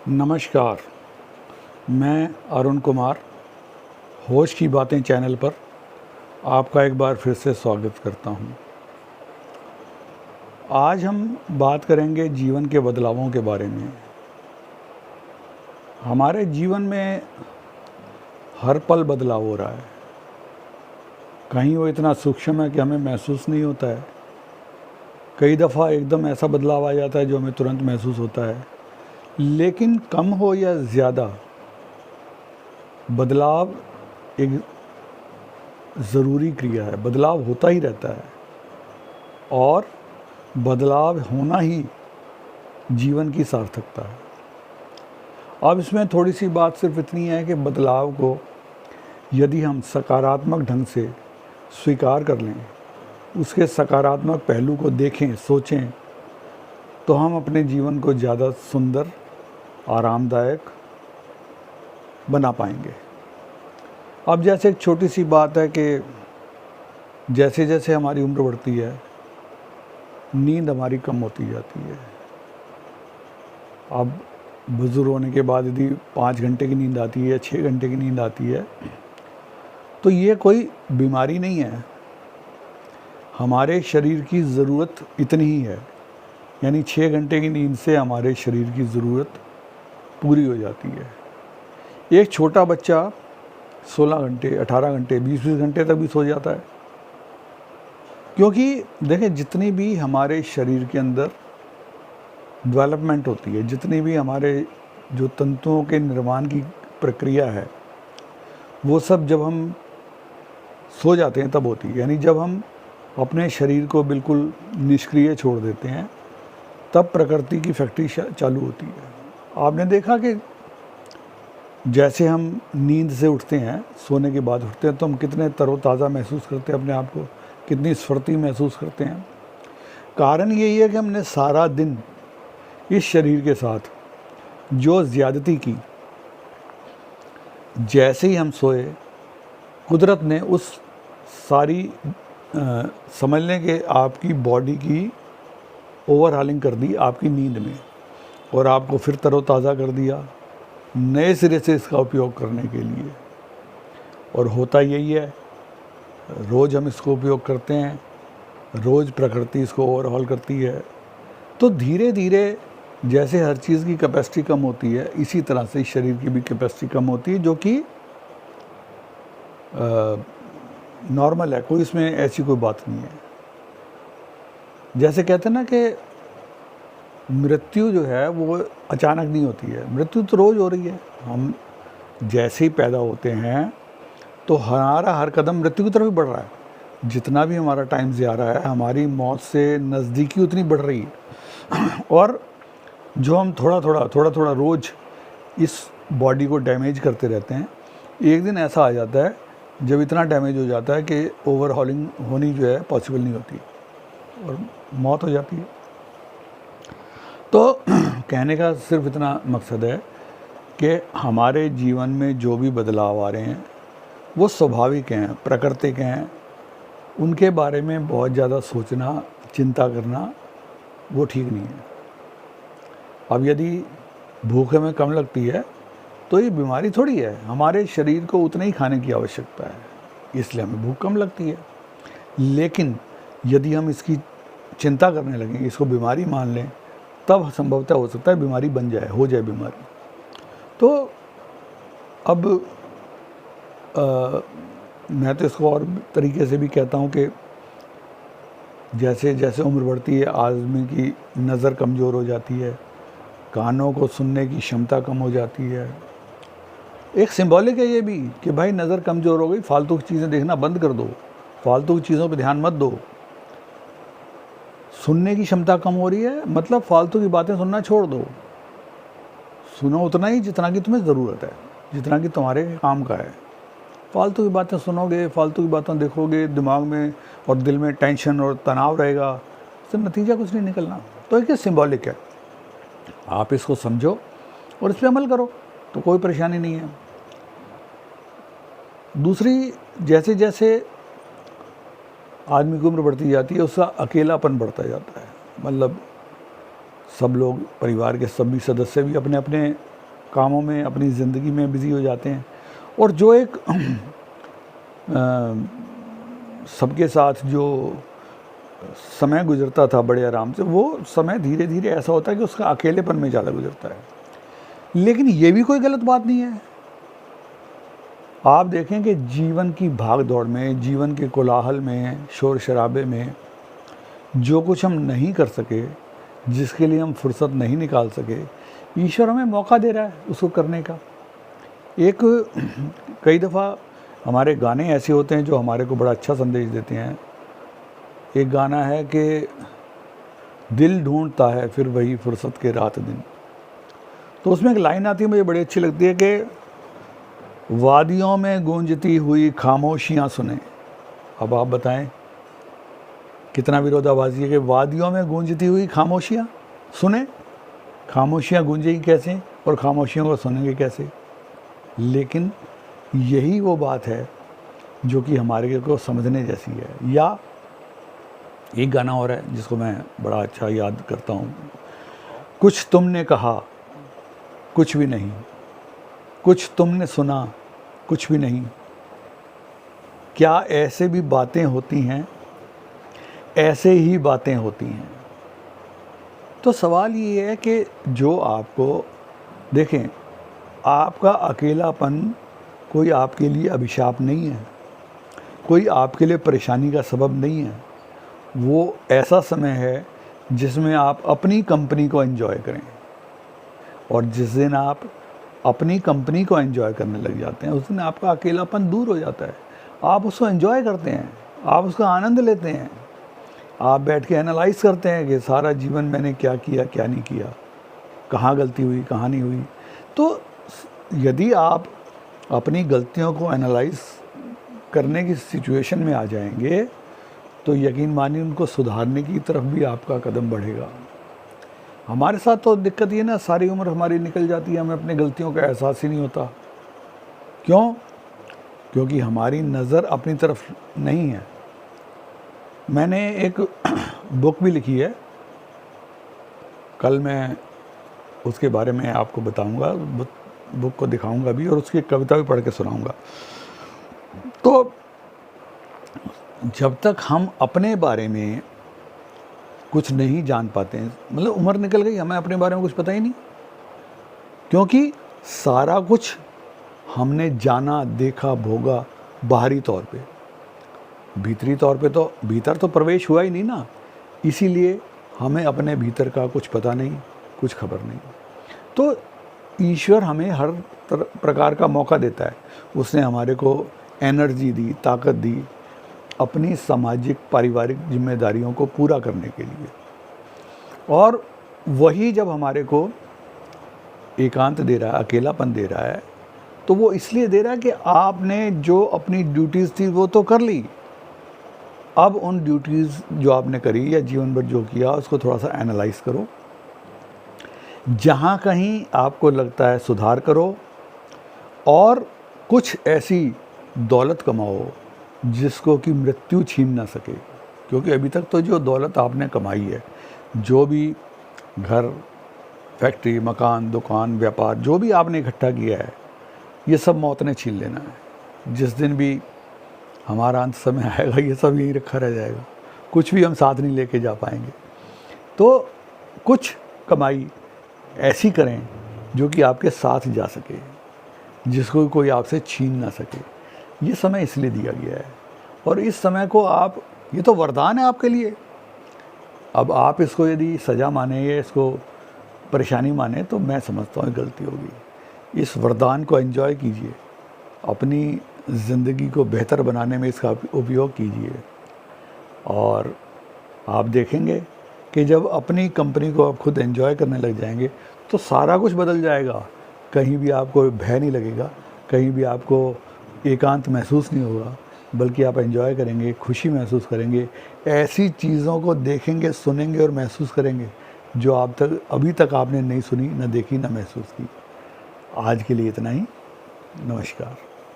नमस्कार, मैं अरुण कुमार होश की बातें चैनल पर आपका एक बार फिर से स्वागत करता हूं। आज हम बात करेंगे जीवन के बदलावों के बारे में। हमारे जीवन में हर पल बदलाव हो रहा है। कहीं वो इतना सूक्ष्म है कि हमें महसूस नहीं होता है, कई दफ़ा एकदम ऐसा बदलाव आ जाता है जो हमें तुरंत महसूस होता है। लेकिन कम हो या ज़्यादा, बदलाव एक ज़रूरी क्रिया है। बदलाव होता ही रहता है और बदलाव होना ही जीवन की सार्थकता है। अब इसमें थोड़ी सी बात सिर्फ इतनी है कि बदलाव को यदि हम सकारात्मक ढंग से स्वीकार कर लें, उसके सकारात्मक पहलू को देखें, सोचें, तो हम अपने जीवन को ज़्यादा सुंदर, आरामदायक बना पाएंगे। अब जैसे एक छोटी सी बात है कि जैसे जैसे हमारी उम्र बढ़ती है, नींद हमारी कम होती जाती है। अब बुज़ुर्ग होने के बाद यदि 5 घंटे की नींद आती है, 6 घंटे की नींद आती है, तो ये कोई बीमारी नहीं है। हमारे शरीर की ज़रूरत इतनी ही है, यानी 6 घंटे की नींद से हमारे शरीर की ज़रूरत पूरी हो जाती है। एक छोटा बच्चा 16 घंटे, 18 घंटे, 20-20 घंटे तक भी सो जाता है, क्योंकि देखें, जितनी भी हमारे शरीर के अंदर डेवलपमेंट होती है, जितनी भी हमारे जो तंतुओं के निर्माण की प्रक्रिया है, वो सब जब हम सो जाते हैं तब होती है। यानी जब हम अपने शरीर को बिल्कुल निष्क्रिय छोड़ देते हैं, तब प्रकृति की फैक्ट्री चालू होती है। आपने देखा कि जैसे हम नींद से उठते हैं, सोने के बाद उठते हैं, तो हम कितने तरोताज़ा महसूस करते हैं अपने आप को, कितनी स्फूर्ति महसूस करते हैं। कारण यही है कि हमने सारा दिन इस शरीर के साथ जो ज़्यादती की, जैसे ही हम सोए, कुदरत ने उस सारी समझ लें कि आपकी बॉडी की ओवरहालिंग कर दी आपकी नींद में, और आपको फिर तरोताज़ा कर दिया नए सिरे से इसका उपयोग करने के लिए। और होता यही है, रोज़ हम इसको उपयोग करते हैं, रोज़ प्रकृति इसको ओवरहॉल करती है। तो धीरे धीरे जैसे हर चीज़ की कैपेसिटी कम होती है, इसी तरह से शरीर की भी कैपेसिटी कम होती है, जो कि नॉर्मल है। कोई इसमें ऐसी कोई बात नहीं है। जैसे कहते हैं ना कि मृत्यु जो है वो अचानक नहीं होती है, मृत्यु तो रोज़ हो रही है। हम जैसे ही पैदा होते हैं तो हमारा हर कदम मृत्यु की तरफ ही बढ़ रहा है। जितना भी हमारा टाइम जा रहा है, हमारी मौत से नज़दीकी उतनी बढ़ रही है। और जो हम थोड़ा थोड़ा रोज़ इस बॉडी को डैमेज करते रहते हैं, एक दिन ऐसा आ जाता है जब इतना डैमेज हो जाता है कि ओवरहॉलिंग होनी जो है पॉसिबल नहीं होती और मौत हो जाती है। तो कहने का सिर्फ इतना मकसद है कि हमारे जीवन में जो भी बदलाव आ रहे हैं वो स्वाभाविक हैं, प्राकृतिक हैं। उनके बारे में बहुत ज़्यादा सोचना, चिंता करना वो ठीक नहीं है। अब यदि भूख हमें कम लगती है तो ये बीमारी थोड़ी है। हमारे शरीर को उतना ही खाने की आवश्यकता है, इसलिए हमें भूख कम लगती है। लेकिन यदि हम इसकी चिंता करने लगें, इसको बीमारी मान लें, तब संभवतः हो सकता है बीमारी बन जाए, हो जाए बीमारी। तो अब मैं तो इसको और तरीके से भी कहता हूँ कि जैसे जैसे उम्र बढ़ती है, आदमी की नज़र कमज़ोर हो जाती है, कानों को सुनने की क्षमता कम हो जाती है। एक सिंबॉलिक है ये भी कि भाई नज़र कमज़ोर हो गई, फालतू की चीज़ें देखना बंद कर दो, फालतू की चीज़ों पे ध्यान मत दो। सुनने की क्षमता कम हो रही है, मतलब फालतू की बातें सुनना छोड़ दो। सुनो उतना ही जितना कि तुम्हें ज़रूरत है, जितना कि तुम्हारे काम का है। फालतू की बातें सुनोगे, फालतू की बातें देखोगे, दिमाग में और दिल में टेंशन और तनाव रहेगा, इससे नतीजा कुछ नहीं निकलना। तो एक सिंबॉलिक है, आप इसको समझो और इस पर अमल करो तो कोई परेशानी नहीं है। दूसरी, जैसे जैसे आदमी की उम्र बढ़ती जाती है, उसका अकेलापन बढ़ता जाता है। मतलब सब लोग, परिवार के सभी सदस्य भी अपने अपने कामों में, अपनी ज़िंदगी में बिज़ी हो जाते हैं। और जो एक सबके साथ जो समय गुजरता था बड़े आराम से, वो समय धीरे धीरे ऐसा होता है कि उसका अकेलेपन में ज़्यादा गुजरता है। लेकिन ये भी कोई गलत बात नहीं है। आप देखें कि जीवन की भाग दौड़ में, जीवन के कोलाहल में, शोर शराबे में जो कुछ हम नहीं कर सके, जिसके लिए हम फुर्सत नहीं निकाल सके, ईश्वर हमें मौका दे रहा है उसको करने का। एक कई दफ़ा हमारे गाने ऐसे होते हैं जो हमारे को बड़ा अच्छा संदेश देते हैं। एक गाना है कि दिल ढूंढता है फिर वही फुर्सत के रात दिन। तो उसमें एक लाइन आती है, मुझे बड़ी अच्छी लगती है कि वादियों में गूंजती हुई खामोशियाँ सुने। अब आप बताएं कितना विरोधाभासी है कि वादियों में गूंजती हुई खामोशियाँ सुने। खामोशियाँ गूंजेगी कैसे और खामोशियों को सुनेंगे कैसे? लेकिन यही वो बात है जो कि हमारे को समझने जैसी है। या एक गाना और है जिसको मैं बड़ा अच्छा याद करता हूँ, कुछ तुमने कहा कुछ भी नहीं, कुछ तुमने सुना कुछ भी नहीं, क्या ऐसे भी बातें होती हैं, ऐसे ही बातें होती हैं। तो सवाल ये है कि जो आपको देखें, आपका अकेलापन कोई आपके लिए अभिशाप नहीं है, कोई आपके लिए परेशानी का सबब नहीं है। वो ऐसा समय है जिसमें आप अपनी कंपनी को एंजॉय करें। और जिस दिन आप अपनी कंपनी को एंजॉय करने लग जाते हैं, उस दिन आपका अकेलापन दूर हो जाता है। आप उसको एंजॉय करते हैं, आप उसका आनंद लेते हैं, आप बैठ के एनालाइज करते हैं कि सारा जीवन मैंने क्या किया, क्या नहीं किया, कहाँ गलती हुई, कहाँ नहीं हुई। तो यदि आप अपनी गलतियों को एनालाइज करने की सिचुएशन में आ जाएंगे तो यकीन मानिए उनको सुधारने की तरफ भी आपका कदम बढ़ेगा। हमारे साथ तो दिक्कत ये ना, सारी उम्र हमारी निकल जाती है, हमें अपनी गलतियों का एहसास ही नहीं होता। क्यों? क्योंकि हमारी नज़र अपनी तरफ नहीं है। मैंने एक बुक भी लिखी है, कल मैं उसके बारे में आपको बताऊंगा, बुक को दिखाऊंगा भी और उसकी कविता भी पढ़ के सुनाऊंगा। तो जब तक हम अपने बारे में कुछ नहीं जान पाते हैं, मतलब उम्र निकल गई, हमें अपने बारे में कुछ पता ही नहीं, क्योंकि सारा कुछ हमने जाना, देखा, भोगा बाहरी तौर पे, भीतरी तौर पे तो भीतर तो प्रवेश हुआ ही नहीं ना। इसीलिए हमें अपने भीतर का कुछ पता नहीं, कुछ खबर नहीं। तो ईश्वर हमें हर प्रकार का मौका देता है। उसने हमारे को एनर्जी दी, ताकत दी अपनी सामाजिक पारिवारिक जिम्मेदारियों को पूरा करने के लिए। और वही जब हमारे को एकांत दे रहा है, अकेलापन दे रहा है, तो वो इसलिए दे रहा है कि आपने जो अपनी ड्यूटीज़ थी वो तो कर ली। अब उन ड्यूटीज़ जो आपने करी या जीवन भर जो किया उसको थोड़ा सा एनालाइज करो। जहाँ कहीं आपको लगता है सुधार करो और कुछ ऐसी दौलत कमाओ जिसको कि मृत्यु छीन ना सके। क्योंकि अभी तक तो जो दौलत आपने कमाई है, जो भी घर, फैक्ट्री, मकान, दुकान, व्यापार, जो भी आपने इकट्ठा किया है, ये सब मौत ने छीन लेना है। जिस दिन भी हमारा अंत समय आएगा ये सब यहीं रखा रह जाएगा, कुछ भी हम साथ नहीं लेके जा पाएंगे। तो कुछ कमाई ऐसी करें जो कि आपके साथ जा सके, जिसको कोई आपसे छीन ना सके। ये समय इसलिए दिया गया है और इस समय को आप, ये तो वरदान है आपके लिए। अब आप इसको यदि सज़ा माने या इसको परेशानी माने तो मैं समझता हूँ गलती होगी। इस वरदान को एंजॉय कीजिए, अपनी ज़िंदगी को बेहतर बनाने में इसका उपयोग कीजिए और आप देखेंगे कि जब अपनी कंपनी को आप खुद एंजॉय करने लग जाएंगे तो सारा कुछ बदल जाएगा। कहीं भी आपको भय नहीं लगेगा, कहीं भी आपको एकांत महसूस नहीं होगा, बल्कि आप एंजॉय करेंगे, खुशी महसूस करेंगे, ऐसी चीज़ों को देखेंगे, सुनेंगे और महसूस करेंगे जो अभी तक आपने नहीं सुनी, न देखी, न महसूस की। आज के लिए इतना ही। नमस्कार।